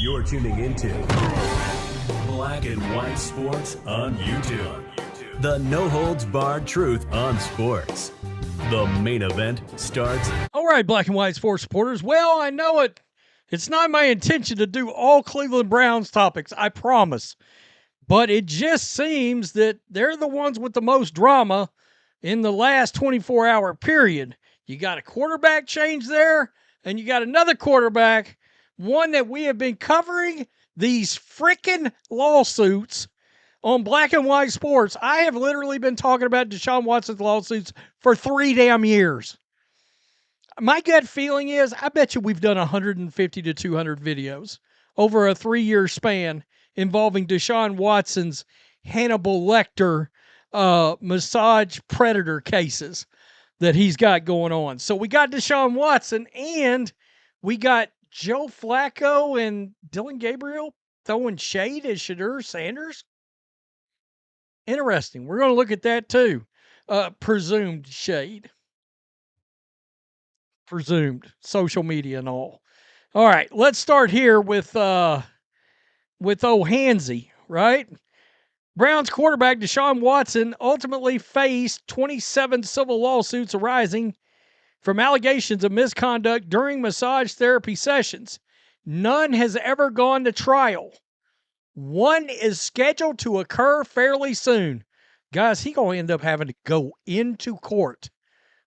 You're tuning into Black and White Sports on YouTube. The no-holds-barred truth on sports. The main event starts. All right, Black and White Sports supporters. Well, I know it. It's not my intention to do all Cleveland Browns topics, I promise. But it just seems that they're the ones with the most drama in the last 24-hour period. You got a quarterback change there, and you got another quarterback, one that we have been covering these freaking lawsuits on Black and White Sports. I have literally been talking about Deshaun Watson's lawsuits for 3 damn years. My gut feeling is I bet you we've done 150 to 200 videos over a 3-year span involving Deshaun Watson's Hannibal Lecter massage predator cases that he's got going on. So we got Deshaun Watson and we got Joe Flacco and Dillon Gabriel throwing shade at Shedeur Sanders. Interesting. We're going to look at that too. Presumed shade. Presumed. Social media and all. All right, let's start here with Hansie, right? Browns quarterback Deshaun Watson ultimately faced 27 civil lawsuits arising from allegations of misconduct during massage therapy sessions. None has ever gone to trial. One is scheduled to occur fairly soon. Guys, he's going to end up having to go into court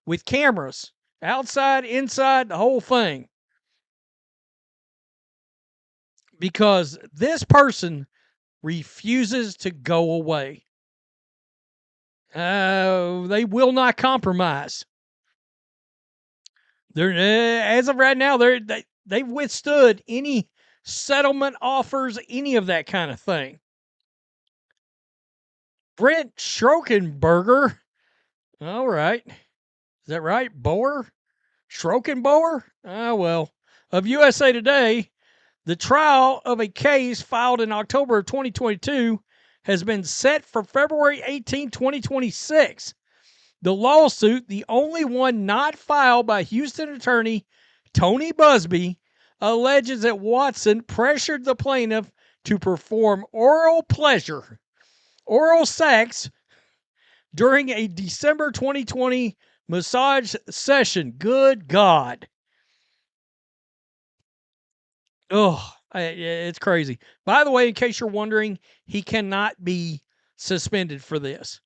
with cameras, outside, inside, the whole thing. Because this person refuses to go away. They will not compromise. As of right now, they've withstood any settlement offers, any of that kind of thing. Brent Schrokenberger. All right. Is that right? Boer? Schrokenboer? Well. Of USA Today, the trial of a case filed in October of 2022 has been set for February 18, 2026. The lawsuit, the only one not filed by Houston attorney Tony Busby, alleges that Watson pressured the plaintiff to perform oral sex during a December 2020 massage session. Good God. Oh, it's crazy. By the way, in case you're wondering, he cannot be suspended for this.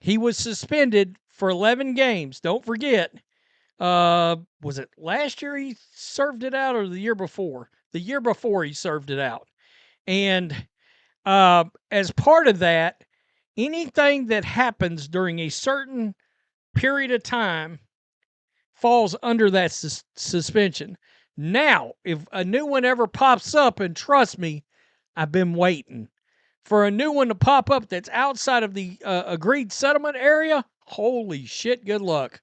He was suspended for 11 games. Don't forget. Was it last year he served it out or the year before? The year before he served it out. And as part of that, anything that happens during a certain period of time falls under that suspension. Now, if a new one ever pops up, and trust me, I've been waiting for a new one to pop up that's outside of the agreed settlement area, holy shit, good luck.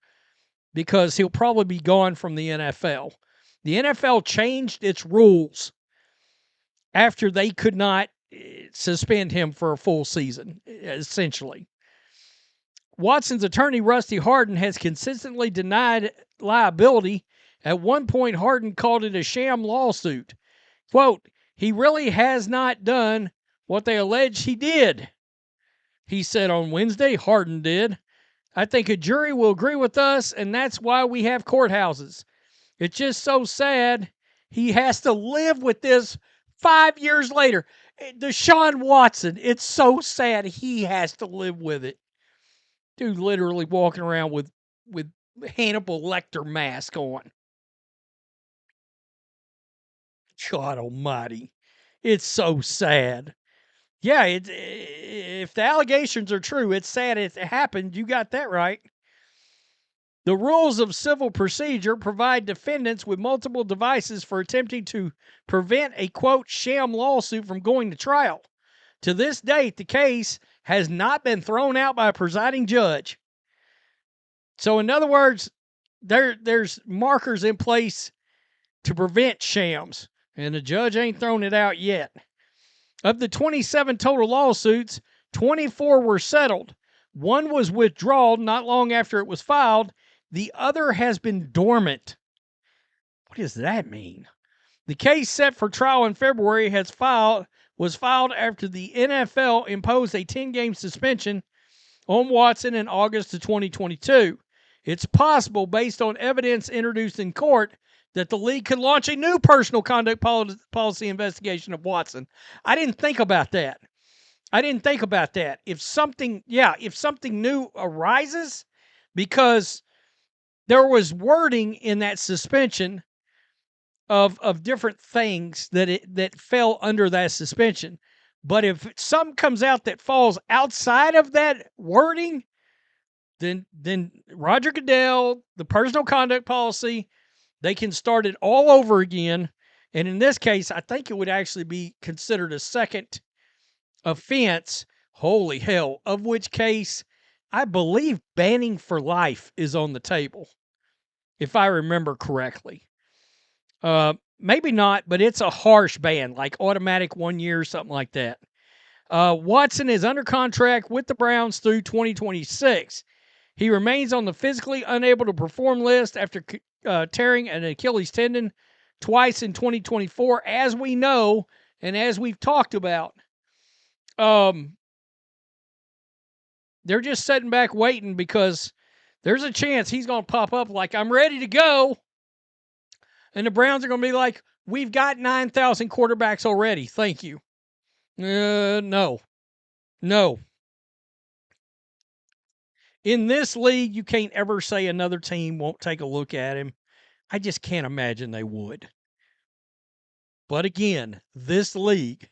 Because he'll probably be gone from the NFL. The NFL changed its rules after they could not suspend him for a full season, essentially. Watson's attorney, Rusty Hardin, has consistently denied liability. At one point, Hardin called it a sham lawsuit. Quote, he really has not done what they allege he did, he said on Wednesday. Hardin did. I think a jury will agree with us, and that's why we have courthouses. It's just so sad he has to live with this 5 years later. Deshaun Watson, it's so sad he has to live with it. Dude literally walking around with Hannibal Lecter mask on. God almighty. It's so sad. Yeah, if the allegations are true, it's sad it happened. You got that right. The rules of civil procedure provide defendants with multiple devices for attempting to prevent a, quote, sham lawsuit from going to trial. To this date, the case has not been thrown out by a presiding judge. So, in other words, there's markers in place to prevent shams, and the judge ain't thrown it out yet. Of the 27 total lawsuits, 24 were settled. One was withdrawn not long after it was filed. The other has been dormant. What does that mean? The case set for trial in February was filed after the NFL imposed a 10-game suspension on Watson in August of 2022. It's possible, based on evidence introduced in court, that the league could launch a new personal conduct policy investigation of Watson. I didn't think about that. If something new arises, because there was wording in that suspension of different things that fell under that suspension. But if something comes out that falls outside of that wording, then Roger Goodell, the personal conduct policy, they can start it all over again. And in this case, I think it would actually be considered a second offense. Holy hell. Of which case, I believe banning for life is on the table, if I remember correctly. Maybe not, but it's a harsh ban, like automatic 1 year or something like that. Watson is under contract with the Browns through 2026. He remains on the physically unable to perform list after tearing an Achilles tendon twice in 2024, as we know and as we've talked about. They're just sitting back waiting because there's a chance he's going to pop up like, I'm ready to go. And the Browns are going to be like, we've got 9,000 quarterbacks already. Thank you. No. In this league, you can't ever say another team won't take a look at him. I just can't imagine they would. But again, this league.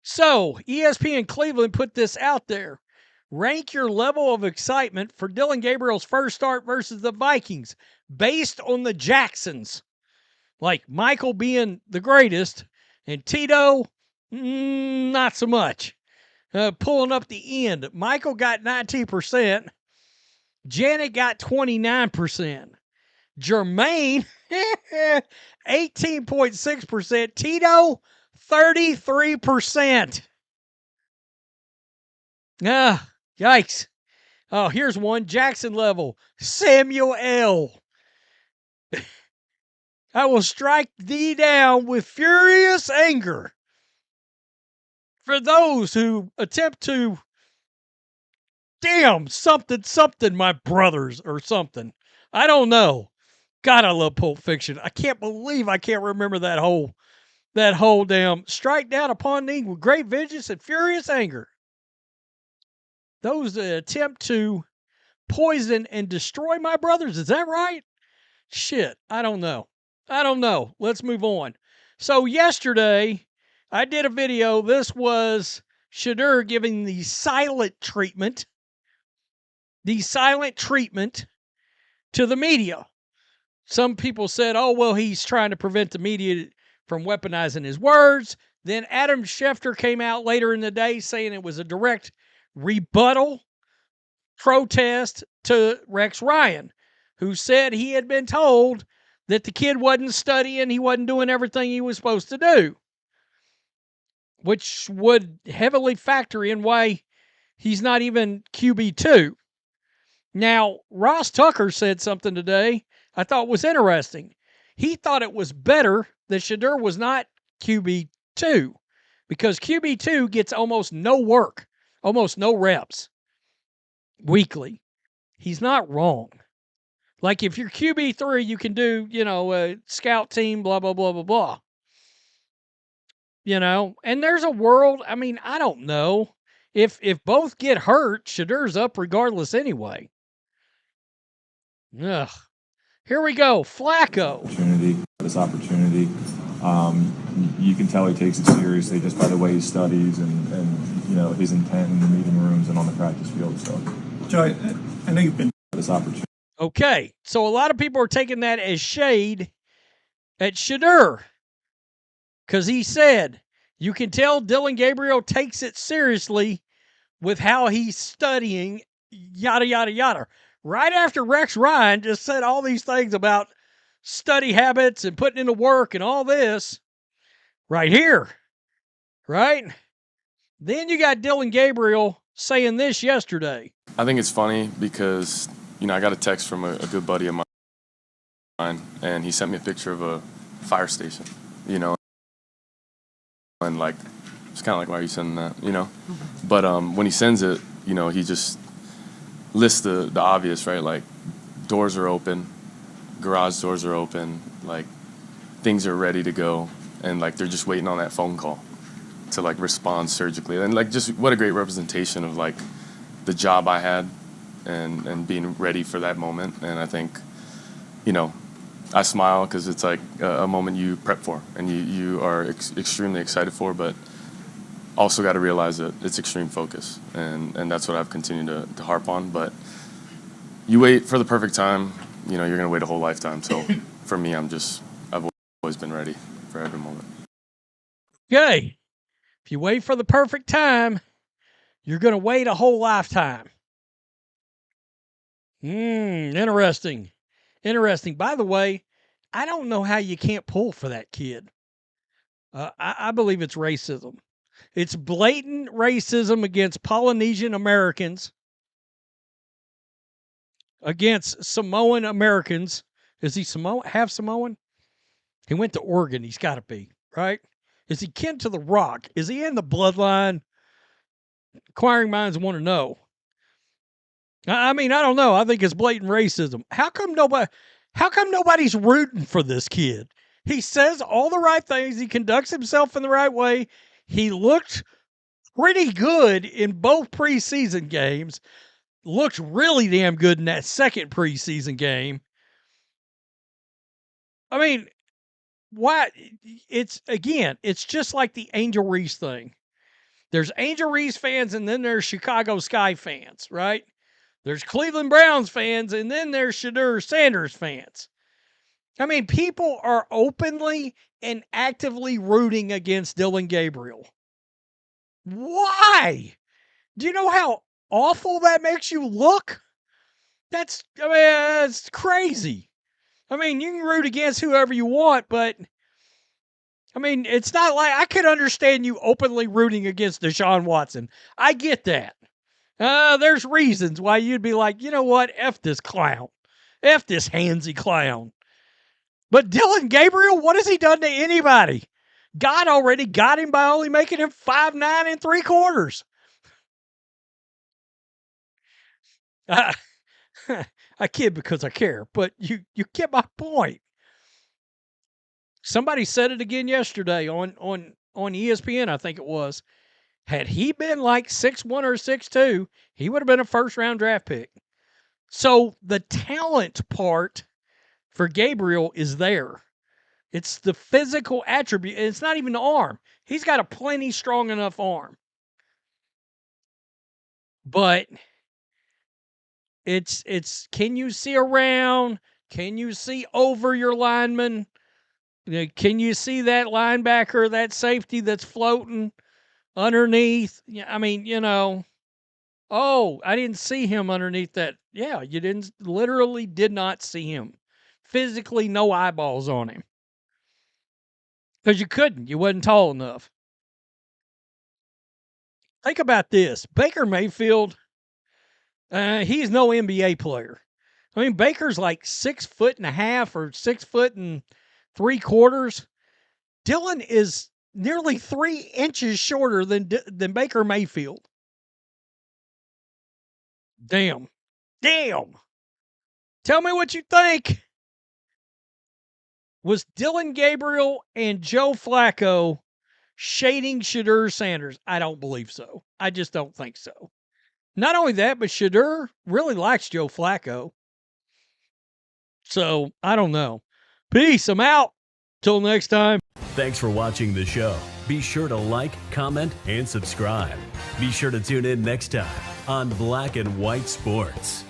So, ESPN Cleveland put this out there. Rank your level of excitement for Dillon Gabriel's first start versus the Vikings based on the Jacksons. Like Michael being the greatest and Tito, not so much. Pulling up the end. Michael got 19%. Janet got 29%. Jermaine, 18.6%. Tito, 33%. Yikes. Oh, here's one. Jackson level. Samuel L. I will strike thee down with furious anger. For those who attempt to, something, my brothers, or something. I don't know. God, I love Pulp Fiction. I can't believe I can't remember that whole damn strike down upon thee with great vengeance and furious anger. Those that attempt to poison and destroy my brothers. Is that right? Shit, I don't know. Let's move on. So yesterday, I did a video. This was Shedeur giving the silent treatment to the media. Some people said, oh, well, he's trying to prevent the media from weaponizing his words. Then Adam Schefter came out later in the day saying it was a direct rebuttal protest to Rex Ryan, who said he had been told that the kid wasn't studying, he wasn't doing everything he was supposed to do, which would heavily factor in why he's not even QB2. Now, Ross Tucker said something today I thought was interesting. He thought it was better that Shedeur was not QB2 because QB2 gets almost no work, almost no reps weekly. He's not wrong. Like if you're QB3, you can do, a scout team, blah, blah, blah, blah, blah. And there's a world, I don't know. If both get hurt, Shedeur's up regardless anyway. Ugh. Here we go. Flacco. This opportunity. You can tell he takes it seriously just by the way he studies and his intent in the meeting rooms and on the practice field. So, Joe, I know you've been this opportunity. Okay, so a lot of people are taking that as shade at Shedeur because he said you can tell Dillon Gabriel takes it seriously with how he's studying, yada, yada, yada. Right after Rex Ryan just said all these things about study habits and putting in the work and all this right here, right? Then you got Dillon Gabriel saying this yesterday. I think it's funny because, I got a text from a good buddy of mine. and he sent me a picture of a fire station, and like it's kind of like, why are you sending that, But when he sends it, he just lists the obvious, right? Like doors are open, garage doors are open, like things are ready to go, and like they're just waiting on that phone call to like respond surgically, and like just what a great representation of like the job I had and being ready for that moment. And I think, I smile because it's like a moment you prep for and you are extremely excited for, but also got to realize that it's extreme focus, and that's what I've continued to harp on. But you wait for the perfect time, you're going to wait a whole lifetime. So for me, I've always been ready for every moment. Okay. If you wait for the perfect time, you're going to wait a whole lifetime. Interesting. Interesting. By the way, I don't know how you can't pull for that kid. I believe it's racism. It's blatant racism against Polynesian Americans, against Samoan Americans. Is he half Samoan? He went to Oregon. He's got to be, right? Is he kin to The Rock? Is he in the bloodline? Inquiring minds want to know. I mean, I don't know. I think it's blatant racism. How come nobody's rooting for this kid? He says all the right things. He conducts himself in the right way. He looked pretty good in both preseason games. Looked really damn good in that second preseason game. I mean, why? It's just like the Angel Reese thing. There's Angel Reese fans, and then there's Chicago Sky fans, right? There's Cleveland Browns fans, and then there's Shedeur Sanders fans. I mean, people are openly and actively rooting against Dillon Gabriel. Why? Do you know how awful that makes you look? That's crazy. I mean, you can root against whoever you want, but I mean, it's not like I could understand you openly rooting against Deshaun Watson. I get that. There's reasons why you'd be like, you know what? F this clown. F this handsy clown. But Dillon Gabriel, what has he done to anybody? God already got him by only making him 5'9" and 3/4. I kid because I care, but you get my point. Somebody said it again yesterday on ESPN, I think it was. Had he been like 6'1" or 6'2", he would have been a first-round draft pick. So the talent part for Gabriel is there. It's the physical attribute. It's not even the arm. He's got a plenty strong enough arm. But it's can you see around? Can you see over your lineman? Can you see that linebacker, that safety that's floating underneath? I mean, oh, I didn't see him underneath that. Yeah, you literally did not see him. Physically, no eyeballs on him. Because you couldn't. You wasn't tall enough. Think about this. Baker Mayfield, he's no NBA player. I mean, Baker's like 6'1.5" or 6'3". Dillon is nearly 3 inches shorter than Baker Mayfield. Damn. Tell me what you think. Was Dillon Gabriel and Joe Flacco shading Shedeur Sanders? I don't believe so. I just don't think so. Not only that, but Shedeur really likes Joe Flacco. So, I don't know. Peace. I'm out. Till next time. Thanks for watching the show. Be sure to like, comment, and subscribe. Be sure to tune in next time on Black and White Sports.